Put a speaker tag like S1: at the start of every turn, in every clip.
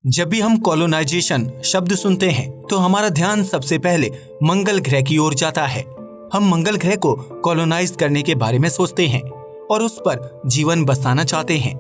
S1: जब भी हम कॉलोनाइजेशन शब्द सुनते हैं तो हमारा ध्यान सबसे पहले मंगल ग्रह की ओर जाता है। हम मंगल ग्रह को कॉलोनाइज करने के बारे में सोचते हैं और उस पर जीवन बसाना चाहते हैं।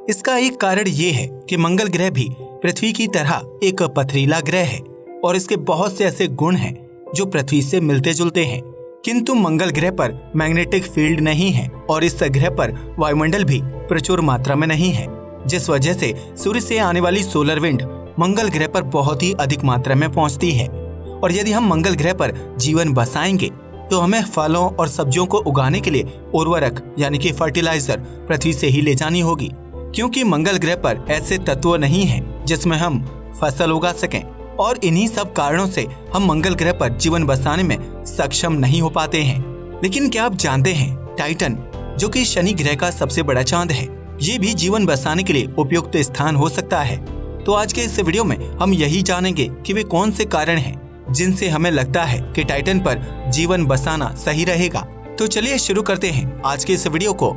S1: इसका एक कारण ये है कि मंगल ग्रह भी पृथ्वी की तरह एक पथरीला ग्रह है और इसके बहुत से ऐसे गुण हैं जो पृथ्वी से मिलते जुलते हैं। किंतु मंगल ग्रह पर मैग्नेटिक फील्ड नहीं है और इस ग्रह पर वायुमंडल भी प्रचुर मात्रा में नहीं है, जिस वजह से सूर्य से आने वाली सोलर विंड मंगल ग्रह पर बहुत ही अधिक मात्रा में पहुंचती है। और यदि हम मंगल ग्रह पर जीवन बसाएंगे तो हमें फलों और सब्जियों को उगाने के लिए उर्वरक यानी कि फर्टिलाइजर पृथ्वी से ही ले जानी होगी, क्योंकि मंगल ग्रह पर ऐसे तत्व नहीं हैं जिसमें हम फसल उगा सकें और इन्हीं सब कारणों से हम मंगल ग्रह पर जीवन बसाने में सक्षम नहीं हो पाते हैं। लेकिन क्या आप जानते हैं, टाइटन जो कि शनि ग्रह का सबसे बड़ा चांद है, ये भी जीवन बसाने के लिए उपयुक्त स्थान हो सकता है। तो आज के इस वीडियो में हम यही जानेंगे कि वे कौन से कारण हैं जिनसे हमें लगता है कि टाइटन पर जीवन बसाना सही रहेगा। तो चलिए शुरू करते हैं आज के इस वीडियो को।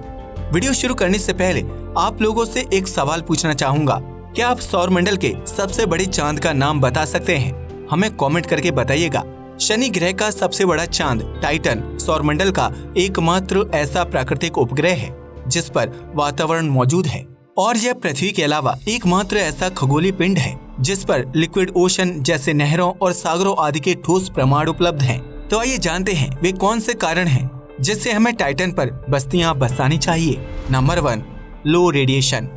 S1: वीडियो शुरू करने से पहले आप लोगों से एक सवाल पूछना चाहूंगा, क्या आप सौरमंडल के सबसे बड़े चांद का नाम बता सकते हैं? हमें कमेंट करके बताइएगा। शनि ग्रह का सबसे बड़ा चांद टाइटन सौरमंडल का एकमात्र ऐसा प्राकृतिक उपग्रह है जिस पर वातावरण मौजूद है और यह पृथ्वी के अलावा एकमात्र ऐसा खगोलीय पिंड है जिस पर लिक्विड ओशन जैसे नहरों और सागरों आदि के ठोस प्रमाण उपलब्ध हैं। तो आइए जानते हैं वे कौन से कारण हैं जिससे हमें टाइटन पर बस्तियां बसानी चाहिए। नंबर 1, लो रेडिएशन।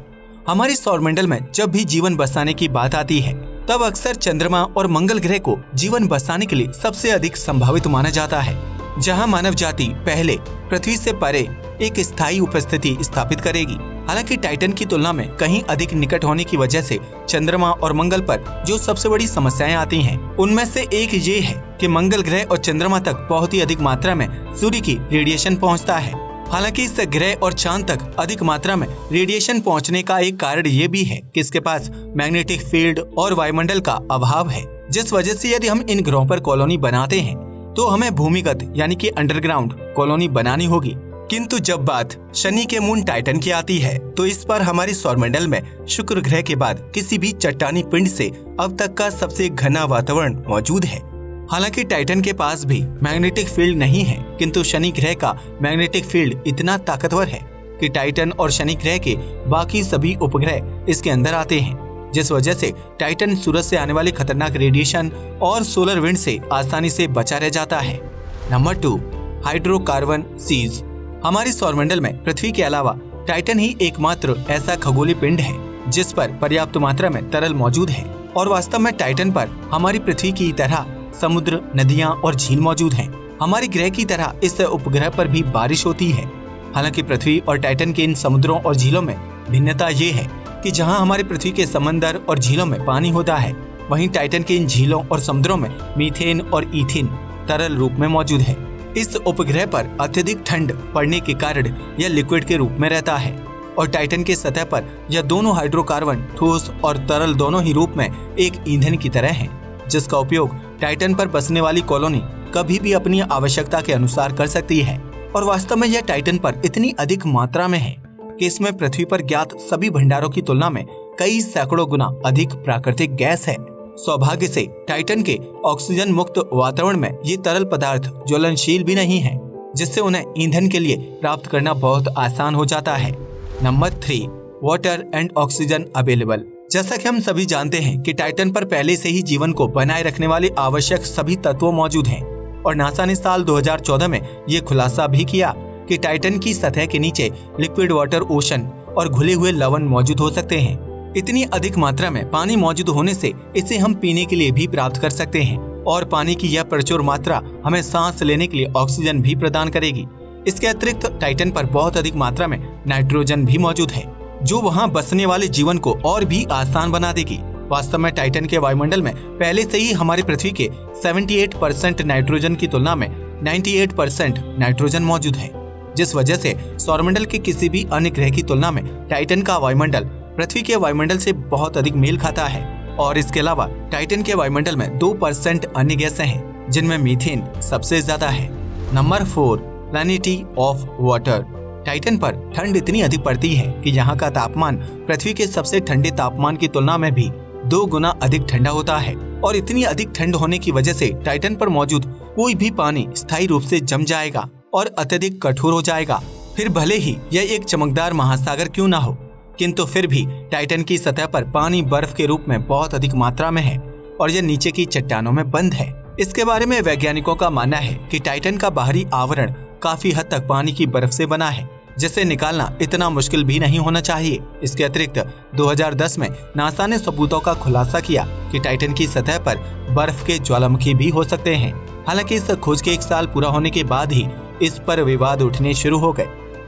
S1: हमारे सौरमंडल में जब भी जीवन बसाने की बात आती है तब अक्सर चंद्रमा और मंगल ग्रह को जीवन बसाने के लिए सबसे अधिक संभावित माना जाता है, जहां मानव जाति पहले पृथ्वी से परे एक स्थायी उपस्थिति स्थापित करेगी। हालांकि टाइटन की तुलना में कहीं अधिक निकट होने की वजह से चंद्रमा और मंगल पर जो सबसे बड़ी समस्याएं आती हैं, उनमें से एक ये है कि मंगल ग्रह और चंद्रमा तक बहुत ही अधिक मात्रा में सूर्य की रेडिएशन पहुंचता है। हालांकि इस ग्रह और चांद तक अधिक मात्रा में रेडिएशन पहुंचने का एक कारण ये भी है कि इसके पास मैग्नेटिक फील्ड और वायुमंडल का अभाव है, जिस वजह से यदि हम इन ग्रहों पर कॉलोनी बनाते हैं तो हमें भूमिगत यानी कि अंडरग्राउंड कॉलोनी बनानी होगी। किंतु जब बात शनि के मून टाइटन की आती है तो इस पर हमारे सौरमंडल में शुक्र ग्रह के बाद किसी भी चट्टानी पिंड से अब तक का सबसे घना वातावरण मौजूद है। हालांकि टाइटन के पास भी मैग्नेटिक फील्ड नहीं है, किंतु शनि ग्रह का मैग्नेटिक फील्ड इतना ताकतवर है कि टाइटन और शनि ग्रह के बाकी सभी उपग्रह इसके अंदर आते हैं, जिस वजह से टाइटन सूरज से आने वाले खतरनाक रेडिएशन और सोलर विंड से आसानी से बचा रह जाता है। Number 2, hydrocarbon seas. हमारे सौरमंडल में पृथ्वी के अलावा टाइटन ही एकमात्र ऐसा खगोलीय पिंड है जिस पर पर्याप्त मात्रा में तरल मौजूद है और वास्तव में टाइटन पर हमारी पृथ्वी की तरह समुद्र, नदियां और झील मौजूद हैं। हमारे ग्रह की तरह इस उपग्रह पर भी बारिश होती है। हालांकि पृथ्वी और टाइटन के इन समुद्रों और झीलों में भिन्नता ये है कि जहां हमारी पृथ्वी के समंदर और झीलों में पानी होता है, वहीं टाइटन के इन झीलों और समुद्रों में मीथेन और ईथेन तरल रूप में मौजूद है। इस उपग्रह पर अत्यधिक ठंड पड़ने के कारण यह लिक्विड के रूप में रहता है और टाइटन के सतह पर यह दोनों हाइड्रोकार्बन ठोस और तरल दोनों ही रूप में एक ईंधन की तरह है, जिसका उपयोग टाइटन पर बसने वाली कॉलोनी कभी भी अपनी आवश्यकता के अनुसार कर सकती है। और वास्तव में यह टाइटन पर इतनी अधिक मात्रा में है कि इसमें पृथ्वी पर ज्ञात सभी भंडारों की तुलना में कई सैकड़ों गुना अधिक प्राकृतिक गैस है। सौभाग्य से टाइटन के ऑक्सीजन मुक्त वातावरण में ये तरल पदार्थ ज्वलनशील भी नहीं है, जिससे उन्हें ईंधन के लिए प्राप्त करना बहुत आसान हो जाता है। Number 3, water and oxygen available. जैसा कि हम सभी जानते हैं कि टाइटन पर पहले से ही जीवन को बनाए रखने वाले आवश्यक सभी तत्व मौजूद हैं और नासा ने साल 2014 में ये खुलासा भी किया कि टाइटन की सतह के नीचे लिक्विड वाटर ओशन और घुले हुए लवण मौजूद हो सकते हैं। इतनी अधिक मात्रा में पानी मौजूद होने से इसे हम पीने के लिए भी प्राप्त कर सकते हैं और पानी की यह प्रचुर मात्रा हमें सांस लेने के लिए ऑक्सीजन भी प्रदान करेगी। इसके अतिरिक्त टाइटन पर बहुत अधिक मात्रा में नाइट्रोजन भी मौजूद है, जो वहां बसने वाले जीवन को और भी आसान बना देगी। वास्तव में टाइटन के वायुमंडल में पहले से ही हमारी पृथ्वी के 78% नाइट्रोजन की तुलना में 98% नाइट्रोजन मौजूद है, जिस वजह से सौरमंडल के किसी भी अन्य ग्रह की तुलना में टाइटन का वायुमंडल पृथ्वी के वायुमंडल से बहुत अधिक मेल खाता है। और इसके अलावा टाइटन के वायुमंडल में 2% अन्य गैसें हैं, जिनमें मीथेन सबसे ज्यादा है। Number 4, plenty of water. Titan पर ठंड इतनी अधिक पड़ती है कि यहाँ का तापमान पृथ्वी के सबसे ठंडे तापमान की तुलना में भी 2 गुना अधिक ठंडा होता है और इतनी अधिक ठंड होने की वजह से टाइटन पर मौजूद कोई भी पानी स्थायी रूप से जम जाएगा और अत्यधिक कठोर हो जाएगा। फिर भले ही यह एक चमकदार महासागर क्यों ना हो, किंतु फिर भी टाइटन की सतह पर पानी बर्फ के रूप में बहुत अधिक मात्रा में है और यह नीचे की चट्टानों में बंद है। इसके बारे में वैज्ञानिकों का मानना है कि टाइटन का बाहरी आवरण काफी हद तक पानी की बर्फ से बना है, जिसे निकालना इतना मुश्किल भी नहीं होना चाहिए। इसके अतिरिक्त 2010 में नासा ने सबूतों का खुलासा किया कि टाइटन की सतह पर बर्फ के ज्वालामुखी भी हो सकते हैं। हालांकि इस खोज के 1 साल पूरा होने के बाद ही इस पर विवाद उठने शुरू हो गए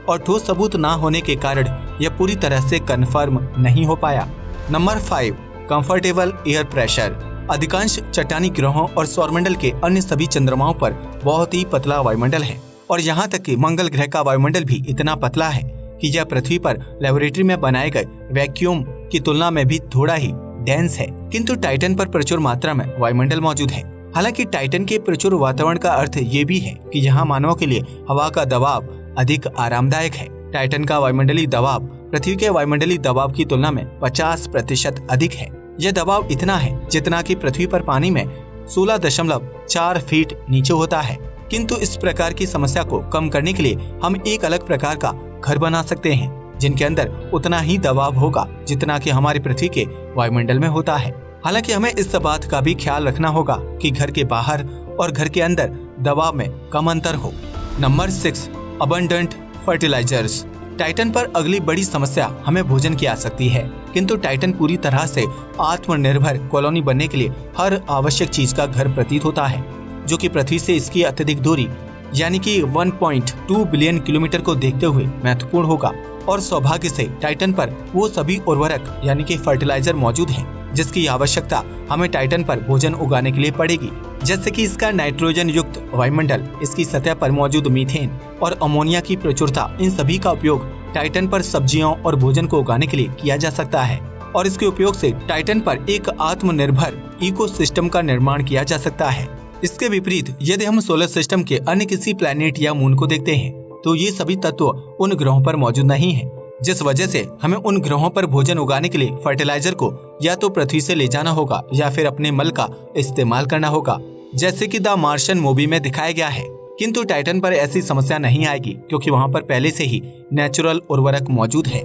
S1: और ठोस सबूत न होने के कारण यह पूरी तरह से कन्फर्म नहीं हो पाया। Number 5, comfortable air pressure. अधिकांश चट्टानी ग्रहों और सौरमंडल के अन्य सभी चंद्रमाओं पर बहुत ही पतला वायुमंडल है और यहाँ तक कि मंगल ग्रह का वायुमंडल भी इतना पतला है कि यह पृथ्वी पर लेबोरेटरी में बनाए गए वैक्यूम की तुलना में भी थोड़ा ही डेंस है। किंतु टाइटन पर प्रचुर मात्रा में वायुमंडल मौजूद है। हालांकि टाइटन के प्रचुर वातावरण का अर्थ ये भी है कि यहाँ मानवों के लिए हवा का दबाव अधिक आरामदायक है। टाइटन का वायुमंडलीय दबाव पृथ्वी के वायुमंडलीय दबाव की तुलना में 50% अधिक है। यह दबाव इतना है जितना कि पृथ्वी पर पानी में 16.4 फीट नीचे होता है। किंतु इस प्रकार की समस्या को कम करने के लिए हम एक अलग प्रकार का घर बना सकते हैं, जिनके अंदर उतना ही दबाव होगा जितना कि हमारी पृथ्वी के वायुमंडल में होता है। हालांकि हमें इस बात का भी ख्याल रखना होगा कि घर के बाहर और घर के अंदर दबाव में कम अंतर हो। Number 6, abundant fertilisers. टाइटन पर अगली बड़ी समस्या हमें भोजन की आ सकती है, किंतु टाइटन पूरी तरह से आत्मनिर्भर कॉलोनी बनने के लिए हर आवश्यक चीज का घर प्रतीत होता है, जो कि पृथ्वी से इसकी अत्यधिक दूरी यानी कि 1.2 बिलियन किलोमीटर को देखते हुए महत्वपूर्ण होगा। और सौभाग्य से टाइटन पर वो सभी उर्वरक यानी कि फर्टिलाइजर मौजूद हैं जिसकी आवश्यकता हमें टाइटन पर भोजन उगाने के लिए पड़ेगी, जैसे कि इसका नाइट्रोजन युक्त वायुमंडल, इसकी सतह पर मौजूद मीथेन और अमोनिया की प्रचुरता। इन सभी का उपयोग टाइटन पर सब्जियों और भोजन को उगाने के लिए किया जा सकता है और इसके उपयोग से टाइटन पर एक आत्मनिर्भर इकोसिस्टम का निर्माण किया जा सकता है। इसके विपरीत यदि हम सोलर सिस्टम के अन्य किसी प्लैनेट या मून को देखते हैं तो ये सभी तत्व उन ग्रहों पर मौजूद नहीं है, जिस वजह से हमें उन ग्रहों पर भोजन उगाने के लिए फर्टिलाइजर को या तो पृथ्वी से ले जाना होगा या फिर अपने मल का इस्तेमाल करना होगा, जैसे कि द मार्शियन मूवी में दिखाया गया है। किंतु टाइटन पर ऐसी समस्या नहीं आएगी क्योंकि वहाँ पर पहले से ही नेचुरल उर्वरक मौजूद है।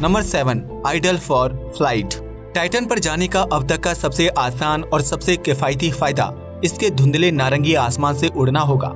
S1: Number 7, ideal for flight. Titan पर जाने का अब तक का सबसे आसान और सबसे किफायती फायदा इसके धुंधले नारंगी आसमान से उड़ना होगा।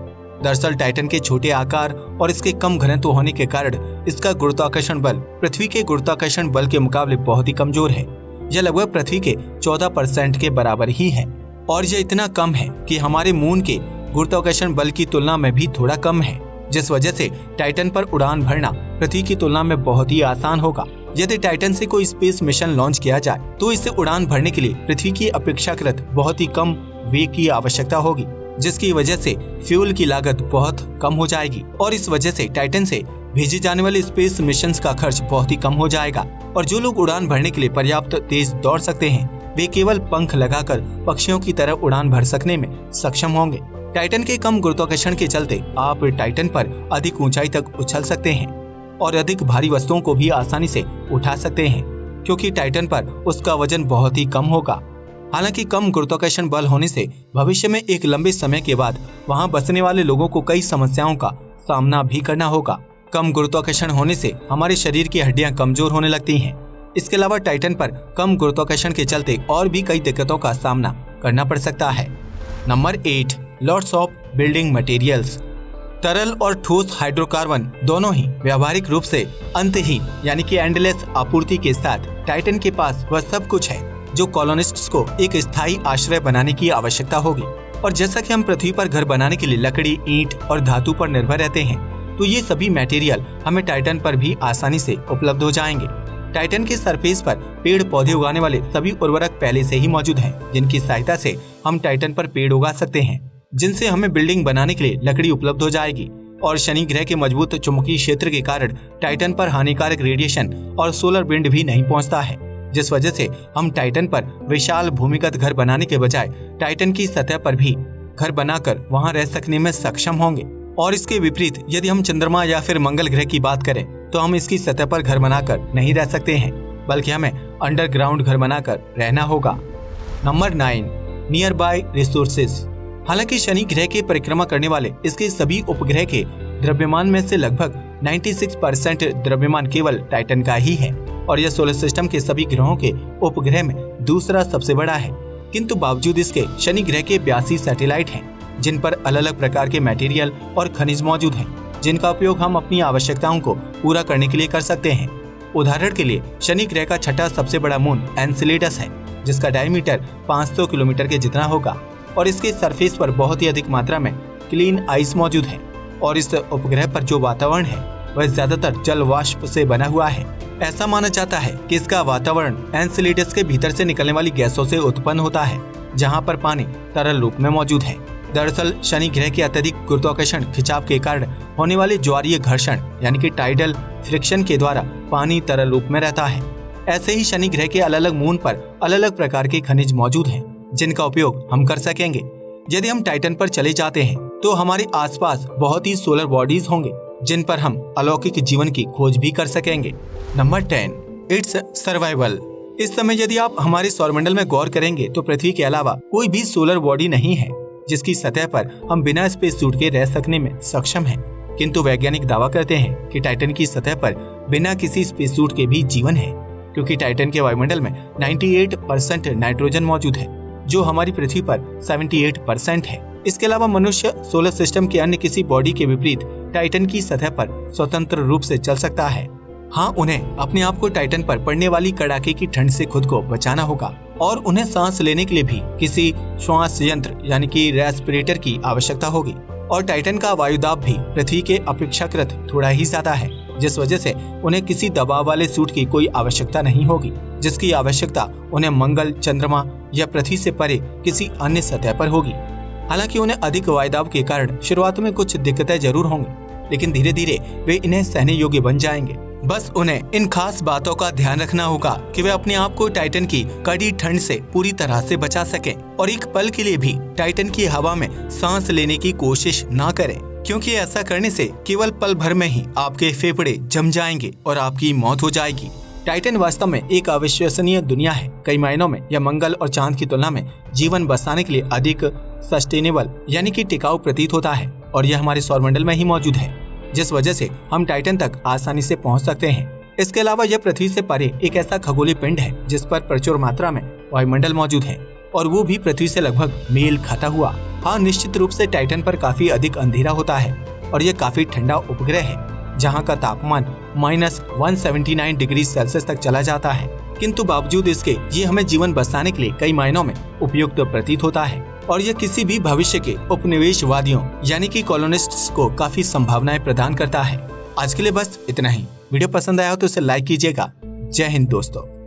S1: दरअसल टाइटन के छोटे आकार और इसके कम घनत्व होने के कारण इसका गुरुत्वाकर्षण बल पृथ्वी के गुरुत्वाकर्षण बल के मुकाबले बहुत ही कमजोर है। यह लगभग पृथ्वी के 14% के बराबर ही है और यह इतना कम है कि हमारे मून के गुरुत्वाकर्षण बल की तुलना में भी थोड़ा कम है, जिस वजह से टाइटन पर उड़ान भरना पृथ्वी की तुलना में बहुत ही आसान होगा। यदि टाइटन से कोई स्पेस मिशन लॉन्च किया जाए तो इसे उड़ान भरने के लिए पृथ्वी की अपेक्षाकृत बहुत ही कम वेग की आवश्यकता होगी, जिसकी वजह से फ्यूल की लागत बहुत कम हो जाएगी और इस वजह से टाइटन से भेजे जाने वाले स्पेस मिशंस का खर्च बहुत ही कम हो जाएगा। और जो लोग उड़ान भरने के लिए पर्याप्त तेज दौड़ सकते हैं वे केवल पंख लगाकर पक्षियों की तरह उड़ान भर सकने में सक्षम होंगे। टाइटन के कम गुरुत्वाकर्षण के चलते आप टाइटन पर अधिक ऊंचाई तक उछल सकते हैं और अधिक भारी वस्तुओं को भी आसानी से उठा सकते हैं क्योंकि टाइटन पर उसका वजन बहुत ही कम होगा। हालांकि कम गुरुत्वाकर्षण बल होने से भविष्य में एक लंबे समय के बाद वहां बसने वाले लोगों को कई समस्याओं का सामना भी करना होगा। कम गुरुत्वाकर्षण होने से हमारे शरीर की हड्डियां कमजोर होने लगती हैं। इसके अलावा टाइटन पर कम गुरुत्वाकर्षण के चलते और भी कई दिक्कतों का सामना करना पड़ सकता है। Number 8, lots of building materials. तरल और ठोस हाइड्रोकार्बन दोनों ही व्यावहारिक रूप से अंतहीन यानी कि एंडलेस आपूर्ति के साथ टाइटन के पास वह सब कुछ है जो कॉलोनिस्ट्स को एक स्थायी आश्रय बनाने की आवश्यकता होगी। और जैसा कि हम पृथ्वी पर घर बनाने के लिए लकड़ी, ईंट और धातु पर निर्भर रहते हैं, तो ये सभी मटेरियल हमें टाइटन पर भी आसानी से उपलब्ध हो जाएंगे। टाइटन के सरफेस पर पेड़ पौधे उगाने वाले सभी उर्वरक पहले से ही मौजूद हैं, जिनकी सहायता से हम टाइटन पर पेड़ उगा सकते हैं, जिनसे हमें बिल्डिंग बनाने के लिए लकड़ी उपलब्ध हो जाएगी। और शनि ग्रह के मजबूत चुंबकीय क्षेत्र के कारण टाइटन पर हानिकारक रेडिएशन और सोलर विंड भी नहीं पहुंचता है, जिस वजह से हम टाइटन पर विशाल भूमिगत घर बनाने के बजाय टाइटन की सतह पर भी घर बनाकर वहां रह सकने में सक्षम होंगे। और इसके विपरीत यदि हम चंद्रमा या फिर मंगल ग्रह की बात करें तो हम इसकी सतह पर घर बनाकर नहीं रह सकते हैं, बल्कि हमें अंडरग्राउंड घर बनाकर रहना होगा। Number 9, near by resources. हालांकि शनि ग्रह की परिक्रमा करने वाले इसके सभी उपग्रह के द्रव्यमान में से लगभग 96% द्रव्यमान केवल टाइटन का ही है और यह सोलर सिस्टम के सभी ग्रहों के उपग्रह में दूसरा सबसे बड़ा है। किंतु बावजूद इसके शनि ग्रह के 82 सैटेलाइट हैं, जिन पर अलग अलग प्रकार के मटेरियल और खनिज मौजूद हैं, जिनका उपयोग हम अपनी आवश्यकताओं को पूरा करने के लिए कर सकते हैं। उदाहरण के लिए शनि ग्रह का छठा सबसे बड़ा मून एनसेलेडस है, जिसका डायमीटर 500 किलोमीटर के जितना होगा और इसके सरफेस पर बहुत ही अधिक मात्रा में क्लीन आइस मौजूद है और इस उपग्रह पर जो वातावरण है वह ज्यादातर जल वाष्प से बना हुआ है। ऐसा माना जाता है कि इसका वातावरण एनसेलेडस के भीतर से निकलने वाली गैसों से उत्पन्न होता है, जहां पर पानी तरल रूप में मौजूद है। दरअसल शनि ग्रह के अत्यधिक गुरुत्वाकर्षण खिंचाव के कारण होने वाले ज्वारीय घर्षण यानी कि टाइडल फ्रिक्शन के द्वारा पानी तरल रूप में रहता है। ऐसे ही शनि ग्रह के अलग अलग मून पर अलग अलग प्रकार के खनिज मौजूद हैं, जिनका उपयोग हम कर सकेंगे। यदि हम टाइटन पर चले जाते हैं तो हमारे आसपास बहुत ही सोलर बॉडीज होंगे, जिन पर हम अलौकिक जीवन की खोज भी कर सकेंगे। Number 10, it's survival. इस समय यदि आप हमारे सौरमंडल में गौर करेंगे तो पृथ्वी के अलावा कोई भी सोलर बॉडी नहीं है जिसकी सतह पर हम बिना स्पेस सूट के रह सकने में सक्षम हैं। किंतु वैज्ञानिक दावा करते हैं कि टाइटन की सतह पर बिना किसी स्पेस सूट के भी जीवन है, क्योंकि टाइटन के वायुमंडल में 98% नाइट्रोजन मौजूद है, जो हमारी पृथ्वी पर 78% है। इसके अलावा मनुष्य सोलर सिस्टम के अन्य किसी बॉडी के विपरीत टाइटन की सतह पर स्वतंत्र रूप से चल सकता है। हाँ, उन्हें अपने आप को टाइटन पर पड़ने वाली कड़ाके की ठंड से खुद को बचाना होगा और उन्हें सांस लेने के लिए भी किसी श्वास यंत्र यानी कि रेस्पिरेटर की आवश्यकता होगी। और टाइटन का वायुदाब भी पृथ्वी के अपेक्षाकृत थोड़ा ही ज्यादा है, जिस वजह से उन्हें किसी दबाव वाले सूट की कोई आवश्यकता नहीं होगी, जिसकी आवश्यकता उन्हें मंगल, चंद्रमा या पृथ्वी से परे किसी अन्य सतह पर होगी। हालांकि उन्हें अधिक वायुदाब के कारण शुरुआत में कुछ दिक्कतें जरूर होंगी, लेकिन धीरे धीरे वे इन्हें सहने योग्य बन जाएंगे। बस उन्हें इन खास बातों का ध्यान रखना होगा कि वे अपने आप को टाइटन की कड़ी ठंड से पूरी तरह से बचा सकें और एक पल के लिए भी टाइटन की हवा में सांस लेने की कोशिश ना करें, क्योंकि ऐसा करने से केवल पल भर में ही आपके फेफड़े जम जाएंगे और आपकी मौत हो जाएगी। टाइटन वास्तव में एक अविश्वसनीय दुनिया है। कई मायनों में यह मंगल और चांद की तुलना में जीवन बसाने के लिए अधिक सस्टेनेबल यानी कि टिकाऊ प्रतीत होता है और यह हमारे सौरमंडल में ही मौजूद है, जिस वजह से हम टाइटन तक आसानी से पहुंच सकते हैं। इसके अलावा यह पृथ्वी से परे एक ऐसा खगोलीय पिंड है जिस पर प्रचुर मात्रा में वायुमंडल मौजूद है और वो भी पृथ्वी से लगभग मेल खाता हुआ। हाँ, निश्चित रूप से टाइटन पर काफी अधिक अंधेरा होता है और यह काफी ठंडा उपग्रह है, जहाँ का तापमान -179 डिग्री सेल्सियस तक चला जाता है। किंतु बावजूद इसके ये हमें जीवन बसाने के लिए कई मायनों में उपयुक्त प्रतीत होता है और यह किसी भी भविष्य के उपनिवेशवादियों यानी कि कॉलोनिस्ट्स को काफी संभावनाएं प्रदान करता है। आज के लिए बस इतना ही। वीडियो पसंद आया हो तो इसे लाइक कीजिएगा। जय हिंद दोस्तों।